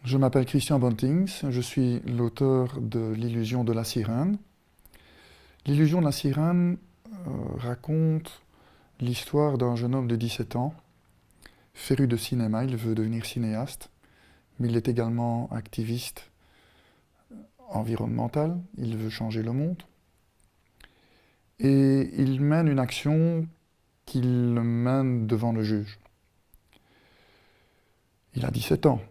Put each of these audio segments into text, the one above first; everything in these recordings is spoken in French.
Je m'appelle Christian Bontings, je suis l'auteur de L'illusion de la sirène. L'illusion de la sirène raconte l'histoire d'un jeune homme de 17 ans, féru de cinéma, il veut devenir cinéaste, mais il est également activiste environnemental, il veut changer le monde. Et il mène une action qu'il mène devant le juge. Il a 17 ans.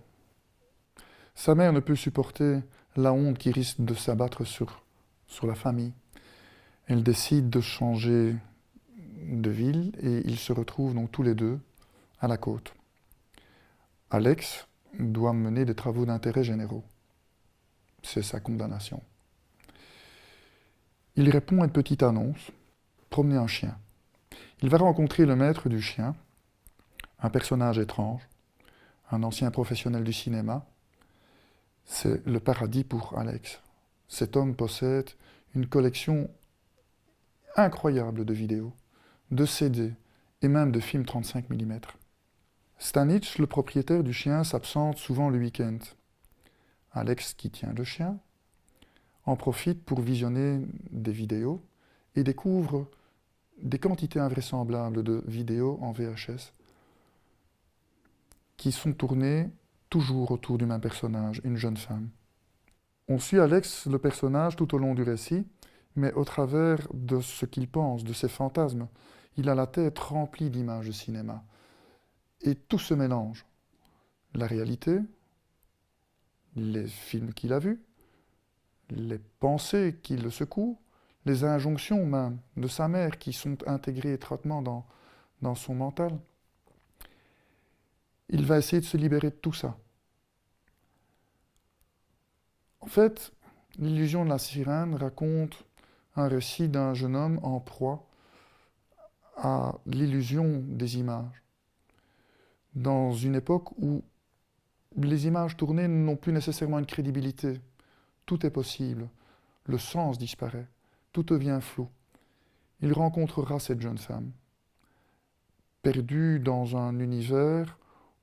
Sa mère ne peut supporter la honte qui risque de s'abattre sur la famille. Elle décide de changer de ville et ils se retrouvent donc tous les deux à la côte. Alex doit mener des travaux d'intérêt généraux. C'est sa condamnation. Il répond à une petite annonce, promener un chien. Il va rencontrer le maître du chien, un personnage étrange, un ancien professionnel du cinéma. C'est le paradis pour Alex. Cet homme possède une collection incroyable de vidéos, de CD et même de films 35 mm. Stanich, le propriétaire du chien, s'absente souvent le week-end. Alex, qui tient le chien, en profite pour visionner des vidéos et découvre des quantités invraisemblables de vidéos en VHS qui sont tournées toujours autour du même personnage, une jeune femme. On suit Alex, le personnage, tout au long du récit, mais au travers de ce qu'il pense, de ses fantasmes. Il a la tête remplie d'images de cinéma. Et tout se mélange. La réalité, les films qu'il a vus, les pensées qui le secouent, les injonctions même de sa mère qui sont intégrées étroitement dans son mental. Il va essayer de se libérer de tout ça. En fait, l'illusion de la sirène raconte un récit d'un jeune homme en proie à l'illusion des images. Dans une époque où les images tournées n'ont plus nécessairement une crédibilité. Tout est possible. Le sens disparaît. Tout devient flou. Il rencontrera cette jeune femme, perdue dans un univers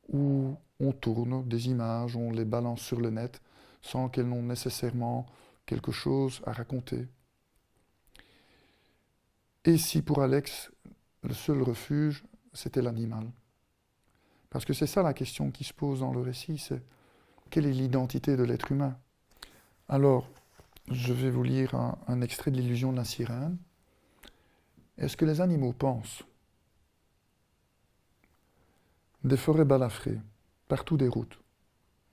où on tourne des images, on les balance sur le net, sans qu'elles n'ont nécessairement quelque chose à raconter. Et si pour Alex, le seul refuge, c'était l'animal? Parce que c'est ça la question qui se pose dans le récit, c'est quelle est l'identité de l'être humain? Alors, je vais vous lire un extrait de l'illusion de la sirène. Est-ce que les animaux pensent? Des forêts balafrées, partout des routes,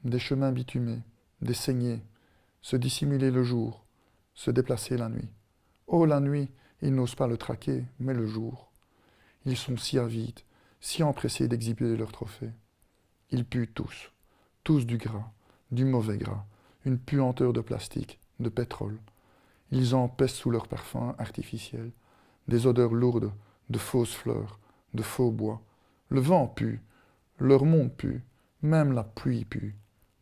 des chemins bitumés, des saignées, se dissimuler le jour, se déplacer la nuit. Oh, la nuit, ils n'osent pas le traquer, mais le jour. Ils sont si avides, si empressés d'exhiber leurs trophées. Ils puent tous du gras, du mauvais gras, une puanteur de plastique, de pétrole. Ils empestent sous leur parfum artificiel, des odeurs lourdes, de fausses fleurs, de faux bois. Le vent pue, leur monde pue, même la pluie pue,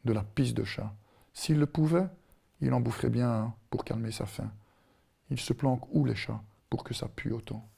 de la pisse de chat. S'il le pouvait, il en boufferait bien un pour calmer sa faim. Il se planque où les chats pour que ça pue autant?